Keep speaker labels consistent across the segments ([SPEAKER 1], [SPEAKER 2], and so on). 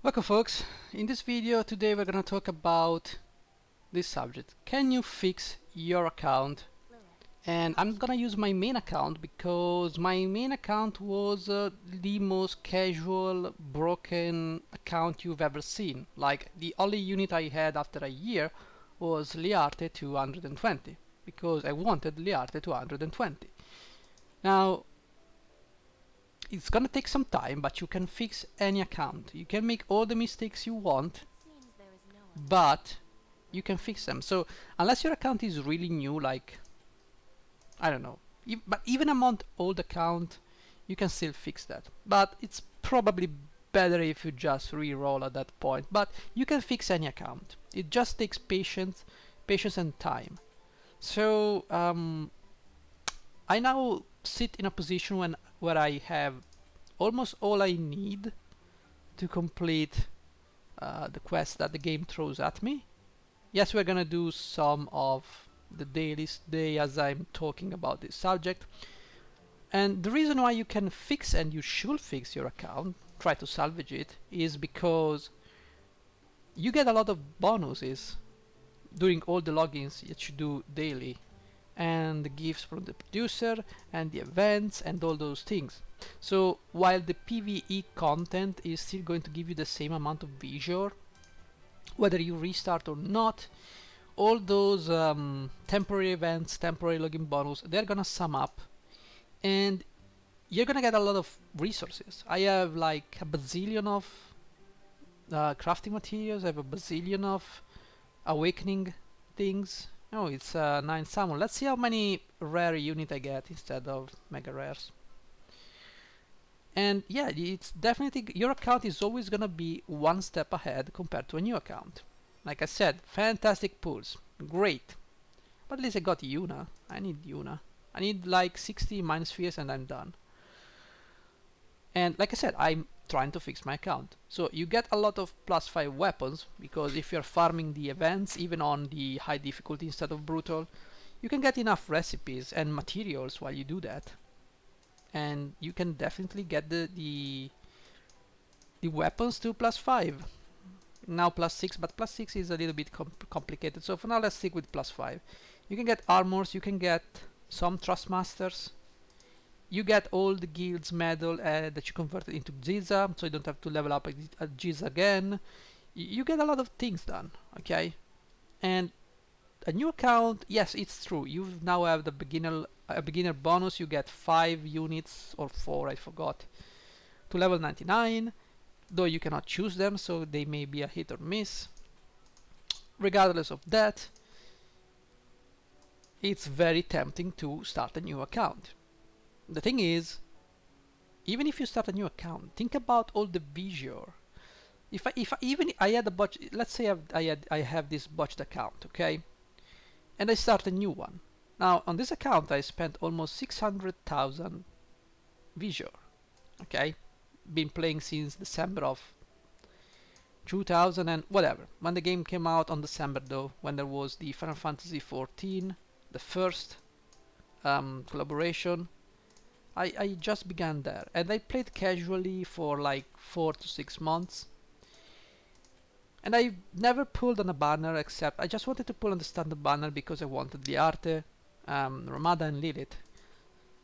[SPEAKER 1] Welcome folks, in this video today we're gonna talk about this subject. Can you fix your account? And I'm gonna use my main account because my main account was the most casual broken account you've ever seen. Like the only unit I had after a year was Liarte 220 because I wanted Liarte 220. Now it's gonna take some time, but you can fix any account. You can make all the mistakes you want, but you can fix them. So unless your account is really new, like I don't know, but even a month old account, you can still fix that. But it's probably better if you just re-roll at that point. But you can fix any account. It just takes patience and time. So I now sit in a position where I have almost all I need to complete the quest that the game throws at me. Yes, we're gonna do some of the dailies today as I'm talking about this subject. And the reason why you can fix and you should fix your account, try to salvage it, is because you get a lot of bonuses during all the logins that you do daily, and the gifts from the producer and the events and all those things. So while the PvE content is still going to give you the same amount of visual, whether you restart or not, all those temporary events, temporary login bonus, they're gonna sum up and you're gonna get a lot of resources. I have like a bazillion of crafting materials, I have a bazillion of awakening things. Oh, it's 9 summon. Let's see how many rare unit I get instead of mega rares. And yeah, it's definitely, your account is always gonna be one step ahead compared to a new account. Like I said, fantastic pulls, great. But at least I got Yuna. I need Yuna. I need like 60 mind spheres and I'm done. And like I said, I'm trying to fix my account. So you get a lot of +5 weapons, because if you're farming the events, even on the high difficulty instead of brutal, you can get enough recipes and materials while you do that. And you can definitely get the weapons to +5. Now +6, but +6 is a little bit complicated. So for now let's stick with +5. You can get armors, you can get some Trustmasters. You get all the guild's medal that you converted into Giza, so you don't have to level up at Giza again. You get a lot of things done, okay? And a new account, yes, it's true. You now have the beginner bonus. You get 5 units or 4, I forgot, to level 99. Though you cannot choose them, so they may be a hit or miss. Regardless of that, it's very tempting to start a new account. The thing is, even if you start a new account, think about all the visual. If I had a botched, let's say I have this botched account, okay, and I start a new one. Now on this account I spent almost 600,000 visual, okay, been playing since December of 2000 and whatever, when the game came out on December though, when there was the Final Fantasy XIV, the first collaboration. I just began there and I played casually for like 4 to 6 months, and I never pulled on a banner, except I just wanted to pull on the standard banner because I wanted the Arte, Ramada and Lilith.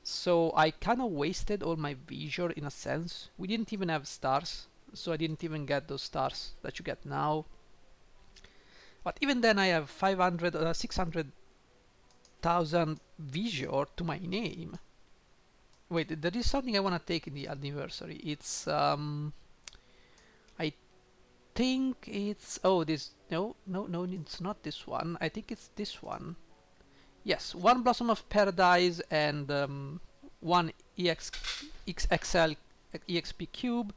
[SPEAKER 1] So I kinda wasted all my visual in a sense. We didn't even have stars, so I didn't even get those stars that you get now. But even then I have 600,000 visual to my name. Wait, there is something I want to take in the anniversary. It's I think it's, oh, this, no, it's not this one. I think it's this one. Yes, 1 Blossom of Paradise and 1 XXL EXP cube.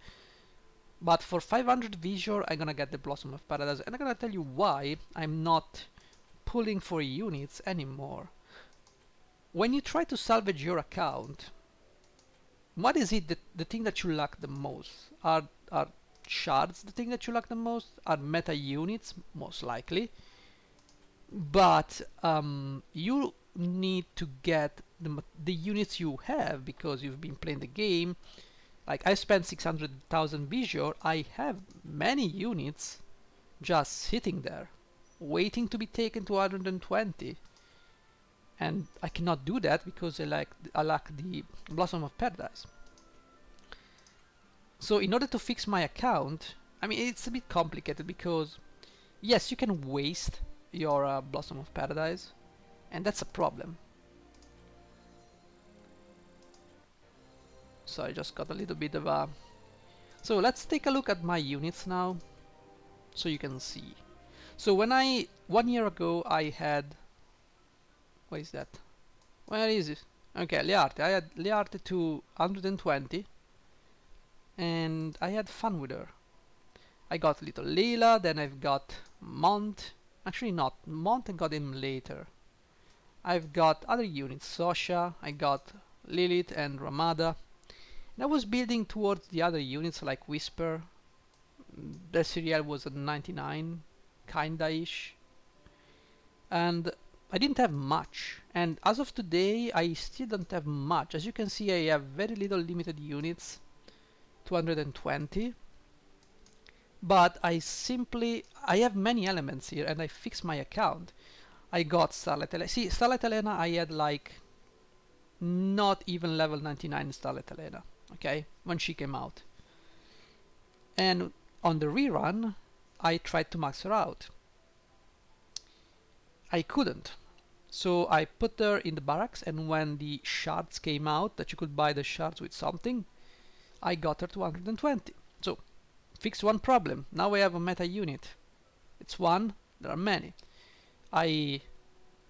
[SPEAKER 1] But for 500 visual I'm gonna get the Blossom of Paradise, and I'm gonna tell you why I'm not pulling for units anymore. When you try to salvage your account, what is it the thing that you lack the most? Are shards the thing that you lack the most? Are meta units? Most likely. But you need to get the units you have because you've been playing the game Like I spent 600,000 Visual, I have many units just sitting there, waiting to be taken to 120. And I cannot do that because I lack the Blossom of Paradise. So in order to fix my account, I mean it's a bit complicated because yes, you can waste your Blossom of Paradise, and that's a problem. So I just got a little bit of a... So let's take a look at my units now, so you can see. So when 1 year ago I had... What is that? Where is it? Okay, Learte. I had Learte to 120, and I had fun with her. I got little Leela, then I've got Mont. Actually not, Mont I got him later. I've got other units, Sosha, I got Lilith and Ramada. And I was building towards the other units like Whisper. The serial was at 99, kinda-ish. And I didn't have much. And as of today, I still don't have much. As you can see, I have very little limited units, 220. But I have many elements here and I fixed my account. I got Starlight Elena. See, Starlight Elena, I had like not even level 99 Starlight Elena, okay, when she came out. And on the rerun, I tried to max her out. I couldn't. So I put her in the barracks, and when the shards came out, that you could buy the shards with something, I got her to 120. So, fix one problem. Now I have a meta unit. It's one, there are many. I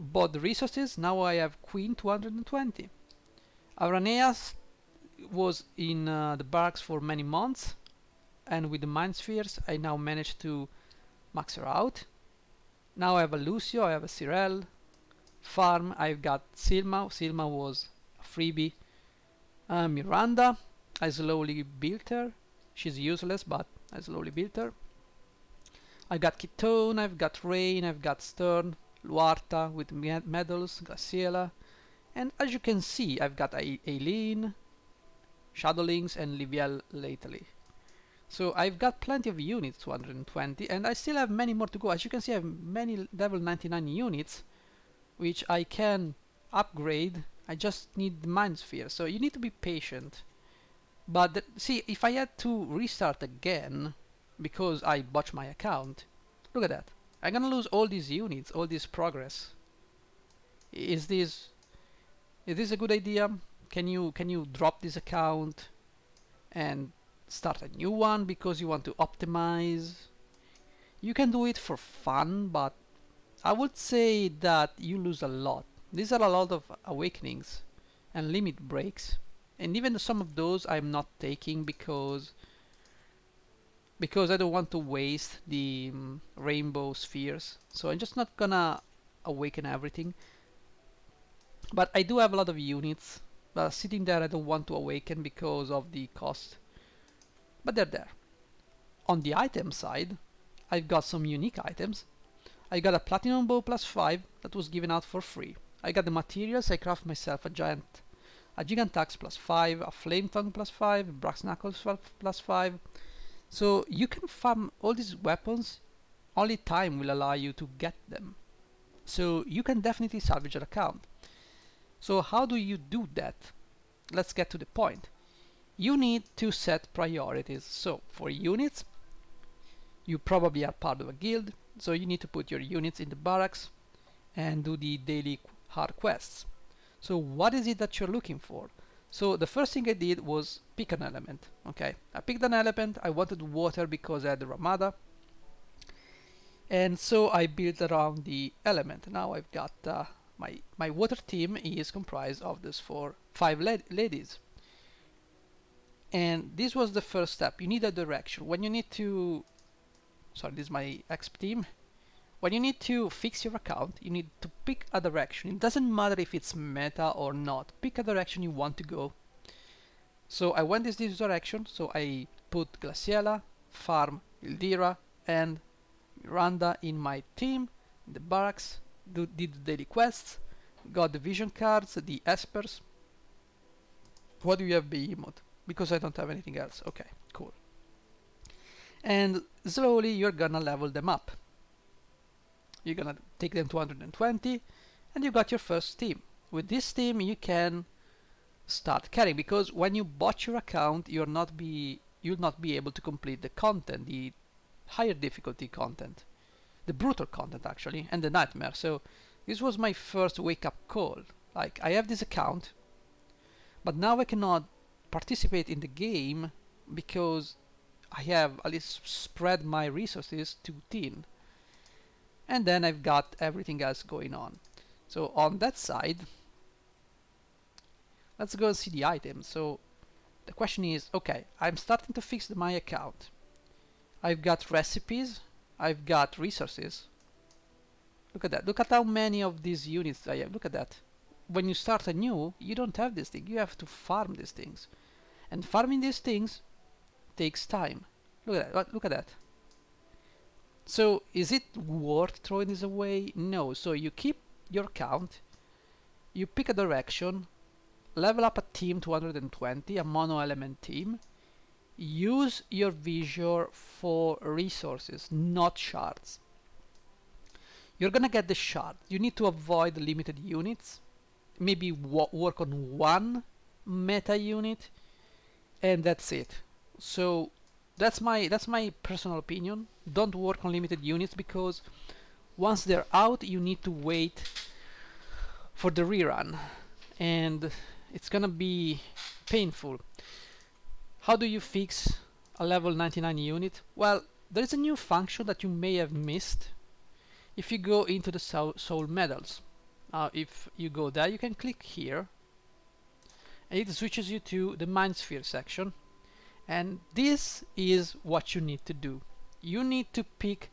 [SPEAKER 1] bought the resources, now I have Queen 220. Araneas was in the barracks for many months, and with the Mind Spheres I now managed to max her out. Now I have a Lucio, I have a Cyrell. Farm, I've got Silma. Silma was a freebie. Miranda, I slowly built her. She's useless, but I slowly built her. I got Ketone, I've got Rain, I've got Stern, Luarta with medals, Graciela. And as you can see, I've got Aileen, Shadowlings, and Liviel lately. So I've got plenty of units, 220, and I still have many more to go. As you can see, I have many level 99 units, which I can upgrade. I just need the Mind Sphere, so you need to be patient. But see, if I had to restart again because I botched my account, look at that. I'm gonna lose all these units, all this progress. Is this a good idea? Can you drop this account and start a new one because you want to optimize? You can do it for fun, but I would say that you lose a lot. These are a lot of awakenings and limit breaks, and even some of those I'm not taking because I don't want to waste the rainbow spheres. So I'm just not gonna awaken everything. But I do have a lot of units sitting there I don't want to awaken because of the cost. But they're there. On the item side, I've got some unique items. I got a platinum bow +5 that was given out for free. I got the materials, I craft myself a gigant axe +5, a flame tongue +5, brass knuckles +5. So you can farm all these weapons, only time will allow you to get them. So you can definitely salvage your account. So how do you do that? Let's get to the point. You need to set priorities. So for units, you probably are part of a guild, so you need to put your units in the barracks and do the daily hard quests. So what is it that you're looking for? So the first thing I did was pick an element. Okay, I picked an element. I wanted water because I had the Ramada, and so I built around the element. Now I've got my water team is comprised of this 5 ladies, and this was the first step. You need a direction. When you need to, sorry, this is my exp team. When you need to fix your account, you need to pick a direction. It doesn't matter if it's meta or not. Pick a direction you want to go. So I went this direction, so I put Glaciela, Farm, Ildira, and Miranda in my team, in the barracks, did the daily quests, got the vision cards, the espers. What do you have, Behemoth? because I don't have anything else. Okay, cool. And slowly you're gonna level them up. You're gonna take them to 120, and you got your first team. With this team you can start carrying, because when you bought your account you'll not be able to complete the content, the higher difficulty content, the brutal content actually, and the nightmare. So this was my first wake-up call. Like, I have this account, but now I cannot participate in the game because I have at least spread my resources too thin, and then I've got everything else going on. So on that side, let's go and see the items. So the question is, okay, I'm starting to fix my account. I've got recipes, I've got resources. Look at that. Look at how many of these units I have. Look at that. When you start anew, you don't have this thing. You have to farm these things. And farming these things takes time. Look at that. Look at that. So is it worth throwing this away? No. So you keep your account, you pick a direction, level up a team to 120, a mono element team. Use your visor for resources, not shards. You're gonna get the shard. You need to avoid limited units. Maybe work on one meta unit, and that's it. So that's my personal opinion. Don't work on limited units, because once they're out you need to wait for the rerun, and it's gonna be painful. How do you fix a level 99 unit? Well, there is a new function that you may have missed. If you go into the soul medals, if you go there, you can click here, and it switches you to the Mind Sphere section. And this is what you need to do. You need to pick.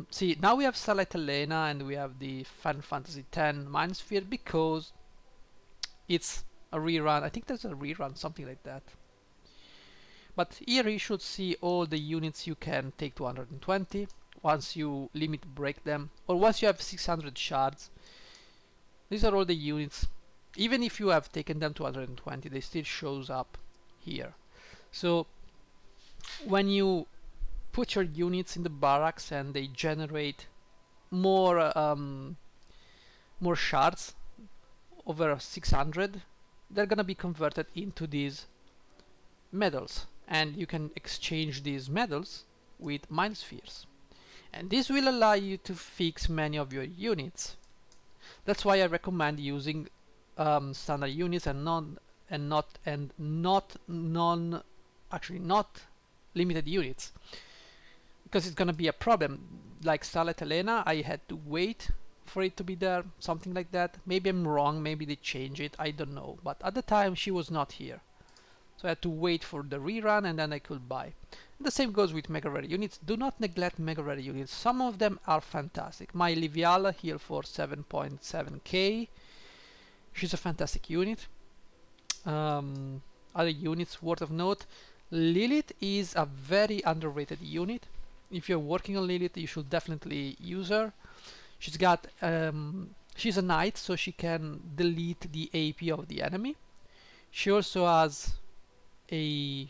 [SPEAKER 1] See, now we have Starlight Elena and we have the Final Fantasy X Mind Sphere because it's a rerun. I think there's a rerun, something like that. But here you should see all the units you can take to 120 once you limit break them, or once you have 600 shards. These are all the units. Even if you have taken them to 120, they still shows up here. So when you put your units in the barracks and they generate more more shards, over 600, they're gonna be converted into these medals, and you can exchange these medals with mind spheres, and this will allow you to fix many of your units. That's why I recommend using standard units and not limited units, because it's gonna be a problem. Like Starlight Elena, I had to wait for it to be there, something like that. Maybe I'm wrong, maybe they change it, I don't know, but at the time she was not here, so I had to wait for the rerun and then I could buy. And the same goes with mega rare units. Do not neglect mega rare units, some of them are fantastic. My Liviala heal for 7.7k, she's a fantastic unit. Other units worth of note, Lilith is a very underrated unit. If you're working on Lilith, you should definitely use her. She's got she's a knight, so she can delete the AP of the enemy. She also has a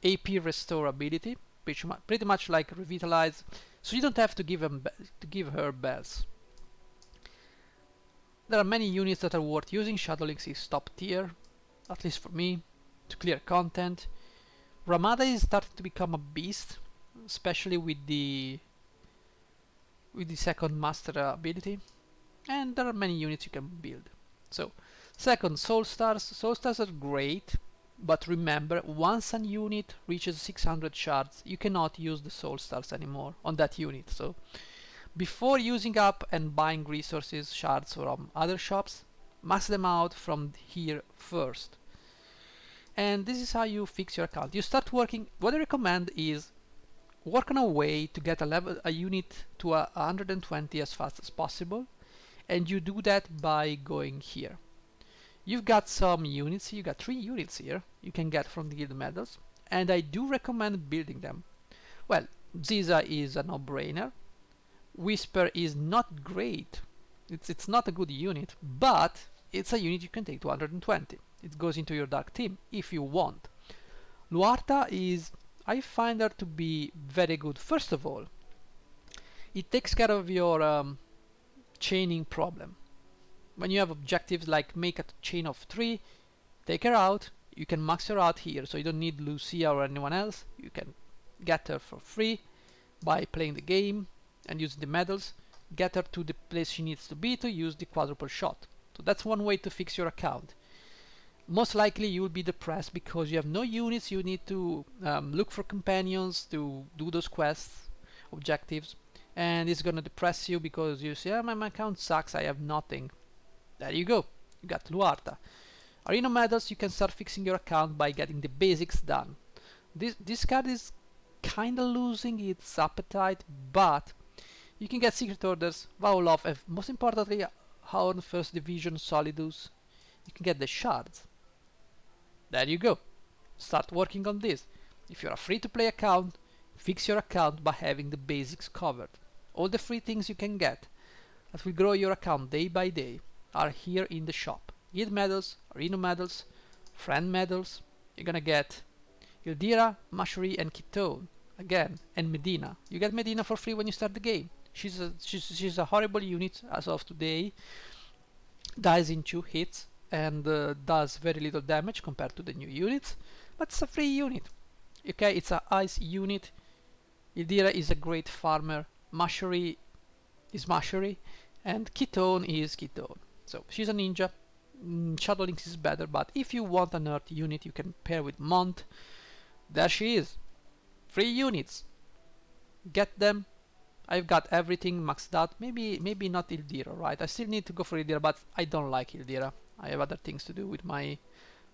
[SPEAKER 1] AP restore ability, pretty much like revitalize, so you don't have to give her bells. There are many units that are worth using. Shadowlynx is top tier, at least for me, to clear content. Ramada is starting to become a beast, especially with the second master ability, and there are many units you can build. So, second, Soul Stars. Soul Stars are great, but remember, once a unit reaches 600 shards, you cannot use the Soul Stars anymore on that unit. So, before using up and buying resources, shards from other shops, max them out from here first. And this is how you fix your account. You start working. What I recommend is work on a way to get a unit to 120 as fast as possible, and you do that by going here. You've got some units, you got 3 units here you can get from the guild medals, and I do recommend building them. Well, Ziza is a no-brainer. Whisper is not great, it's not a good unit, but it's a unit you can take to 120. it goes into your dark team if you want. Luarta is, I find her to be very good. First of all, it takes care of your chaining problem. When you have objectives like make a chain of 3, take her out, you can max her out here, so you don't need Lucia or anyone else. You can get her for free by playing the game and using the medals, get her to the place she needs to be to use the quadruple shot. So that's one way to fix your account. Most likely you will be depressed because you have no units, you need to look for companions to do those quests, objectives, and it's gonna depress you because you say, oh, my account sucks, I have nothing. There you go, you got Luarta. Arena medals, you can start fixing your account by getting the basics done. This card is kinda losing its appetite, but you can get secret orders, vow of love, and most importantly, Horn First Division Solidus. You can get the shards. There you go. Start working on this. If you're a free-to-play account, fix your account by having the basics covered. All the free things you can get that will grow your account day by day are here in the shop. Guild medals, arena medals, friend medals. You're gonna get Ildira, Mashuri, and Ketone again, and Medina. You get Medina for free when you start the game. She's a horrible unit as of today. Dies in 2 hits and does very little damage compared to the new units, but it's a free unit. Okay, it's a ice unit. Ildira is a great farmer. Mashuri is Mashuri, and Ketone is Ketone. So she's a ninja. Shadow Lynx is better, but if you want an earth unit, you can pair with Mont. There she is. Free units. Get them. I've got everything maxed out. Maybe not Ildira, right? I still need to go for Ildira, but I don't like Ildira. I have other things to do with my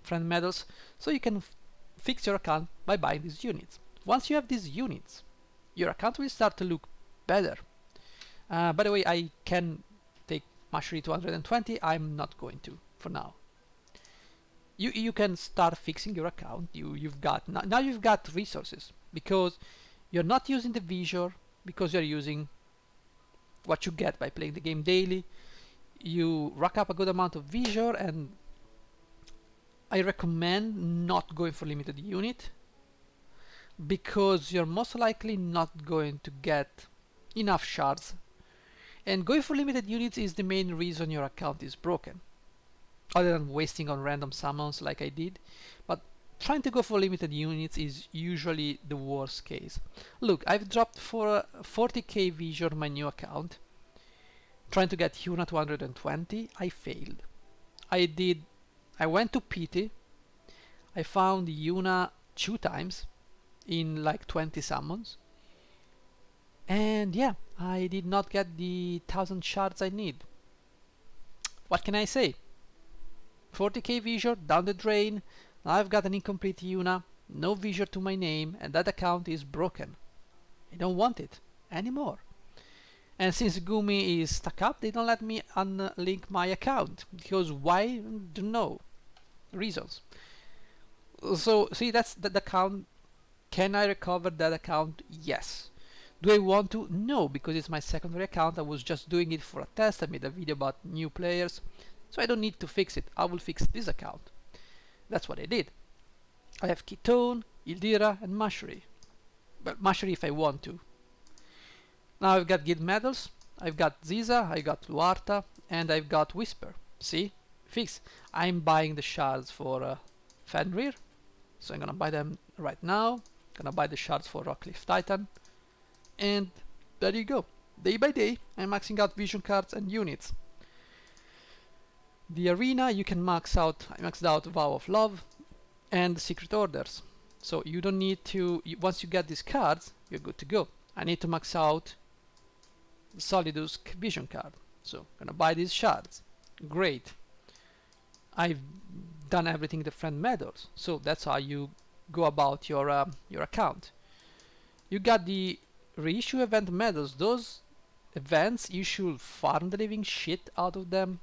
[SPEAKER 1] friend medals. So you can fix your account by buying these units. Once you have these units, your account will start to look better. By the way, I can take Mashuri 220. I'm not going to for now. You can start fixing your account. You've got now you've got resources because you're not using the Visor, because you're using what you get by playing the game daily. You rack up a good amount of Visor, and I recommend not going for limited unit because you're most likely not going to get enough shards, and going for limited units is the main reason your account is broken, other than wasting on random summons like I did. But trying to go for limited units is usually the worst case. Look, I've dropped for 40k Visor on my new account trying to get Huna 220. I failed. I went to PT, I found Yuna 2 times in like 20 summons, and yeah, I did not get the 1000 shards I need. What can I say? 40k Visor down the drain. Now I've got an incomplete Yuna, no Visor to my name, and that account is broken. I don't want it anymore. And since Gumi is stuck up, they don't let me unlink my account. Because why? Don't know. Reasons. So, see, that's the account. Can I recover that account? Yes. Do I want to? No, because it's my secondary account. I was just doing it for a test. I made a video about new players. So I don't need to fix it. I will fix this account. That's what I did. I have Ketone, Ildira, and Mashuri. But Mashuri if I want to. Now I've got guild medals, I've got Ziza, I got Luarta, and I've got Whisper. See? Fix. I'm buying the shards for Fenrir, so I'm gonna buy them right now. Gonna buy the shards for Rockcliffe Titan, and there you go. Day by day, I'm maxing out vision cards and units. The arena you can max out. I maxed out Vow of Love and Secret Orders, so you don't need to. Once you get these cards, you're good to go. I need to max out the Solidus vision card, so gonna buy these shards. Great. I've done everything the friend medals, so that's how you go about your account. You got the reissue event medals. Those events you should farm the living shit out of them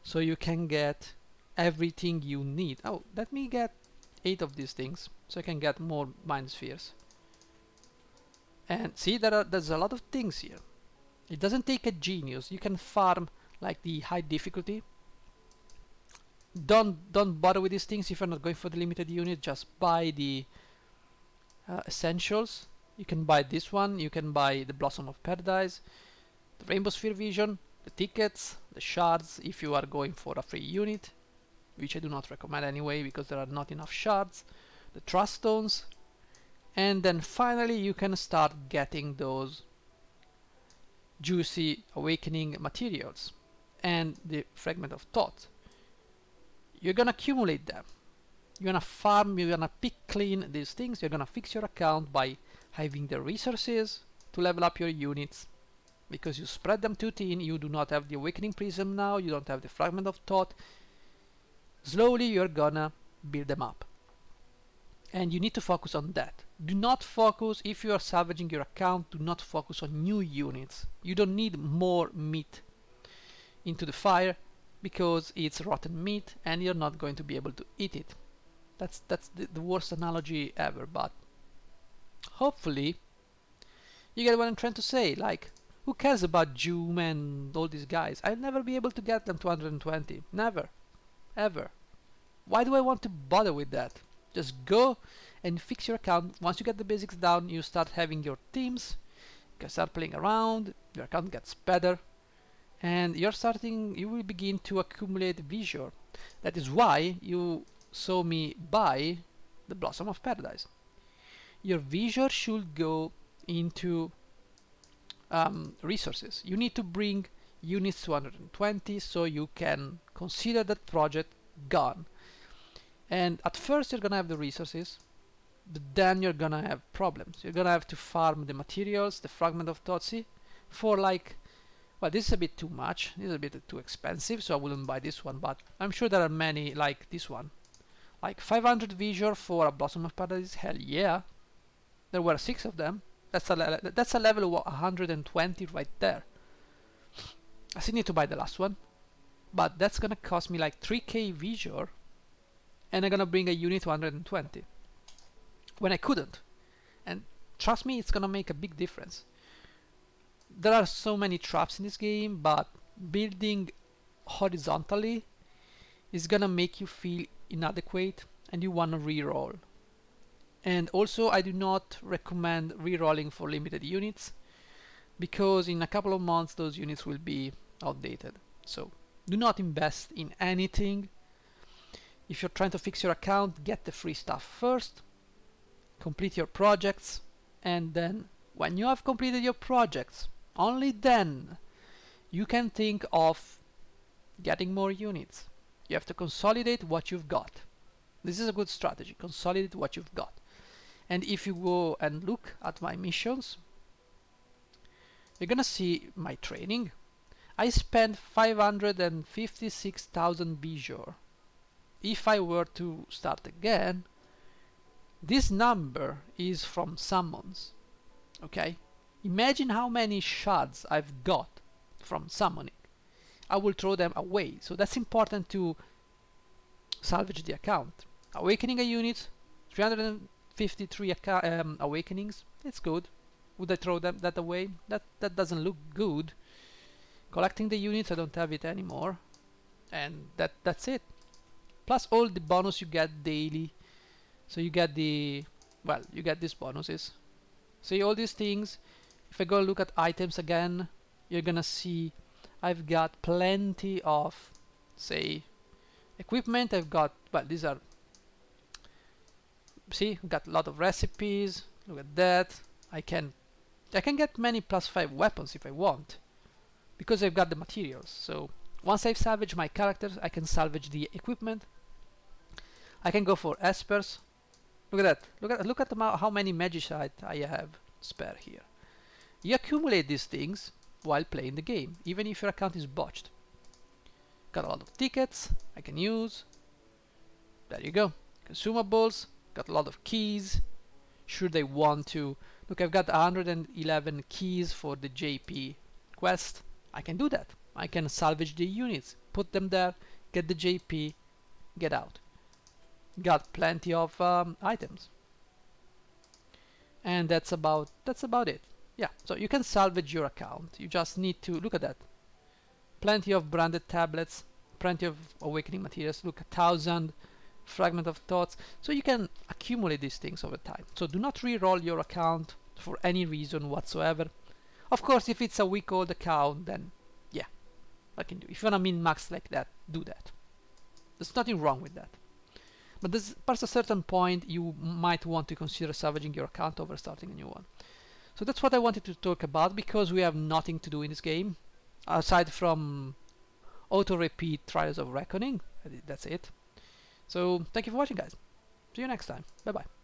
[SPEAKER 1] so you can get everything you need. Oh, let me get 8 of these things so I can get more mind spheres. And see, there's a lot of things here. It doesn't take a genius. You can farm like the high difficulty Don't bother with these things if you're not going for the limited unit. Just buy the essentials. You can buy this one, you can buy the Blossom of Paradise, the Rainbow Sphere Vision, the tickets, the shards if you are going for a free unit, which I do not recommend anyway because there are not enough shards, the Trust Stones, and then finally you can start getting those juicy awakening materials and the Fragment of Thought. You're gonna accumulate them. You're gonna farm, you're gonna pick clean these things, you're gonna fix your account by having the resources to level up your units, because you spread them too thin. You do not have the Awakening Prism now, you don't have the Fragment of Thought. Slowly you're gonna build them up, and you need to focus on that. Do not focus, if you are salvaging your account, do not focus on new units. You don't need more meat into the fire, because it's rotten meat and you're not going to be able to eat it. That's the worst analogy ever, but hopefully you get what I'm trying to say. Like, who cares about Joom and all these guys? I'll never be able to get them to 120. Never. Ever. Why do I want to bother with that? Just go and fix your account. Once you get the basics down, you start having your teams, you can start playing around, your account gets better, and you will begin to accumulate Visor. That is why you saw me buy the Blossom of Paradise. Your Visor should go into resources. You need to bring units to 120 so you can consider that project gone. And at first you're gonna have the resources, but then you're gonna have problems. You're gonna have to farm the materials, the Fragment of Thought, for like, well, this is a bit too much, this is a bit too expensive, so I wouldn't buy this one, but I'm sure there are many like this one. Like 500 Visor for a Blossom of Paradise, hell yeah. There were 6 of them. That's a level of 120 right there. I still need to buy the last one, but that's gonna cost me like 3k Visor, and I'm gonna bring a unit to 120 when I couldn't. And trust me, it's gonna make a big difference. There are so many traps in this game, but building horizontally is gonna make you feel inadequate and you wanna reroll. And also, I do not recommend rerolling for limited units, because in a couple of months those units will be outdated. So do not invest in anything. If you're trying to fix your account, get the free stuff first, complete your projects, and then when you have completed your projects, only then you can think of getting more units. You have to consolidate what you've got. This is a good strategy. Consolidate what you've got. And if you go and look at my missions, you're gonna see my training. I spent 556,000 Visor. If I were to start again, this number is from summons. Okay? Imagine how many shards I've got from summoning. I will throw them away. So that's important to salvage the account. Awakening a unit, 353 awakenings. It's good. Would I throw that away? That doesn't look good. Collecting the units, I don't have it anymore, and that's it. Plus all the bonus you get daily. So you get you get these bonuses. See all these things. If I go look at items again, you're gonna see I've got plenty of, say, equipment. I've got, well, these are, see, I've got a lot of recipes. Look at that. I can get many +5 weapons if I want, because I've got the materials. So once I've salvaged my characters, I can salvage the equipment. I can go for espers. Look at that. Look at how many magicite I have spare here. You accumulate these things while playing the game, even if your account is botched. Got a lot of tickets I can use. There you go. Consumables. Got a lot of keys. Should I want to, look, I've got 111 keys for the JP quest. I can do that. I can salvage the units, put them there, get the JP, get out. Got plenty of items, and that's about it. Yeah, so you can salvage your account. You just need to look at that. Plenty of branded tablets, plenty of awakening materials. Look, 1,000 fragment of thoughts. So you can accumulate these things over time. So do not re-roll your account for any reason whatsoever. Of course, if it's a week old account, then yeah, I can do. If you wanna min-max like that, do that. There's nothing wrong with that. But past a certain point, you might want to consider salvaging your account over starting a new one. So that's what I wanted to talk about, because we have nothing to do in this game aside from auto-repeat Trials of Reckoning. That's it. So thank you for watching, guys. See you next time. Bye bye.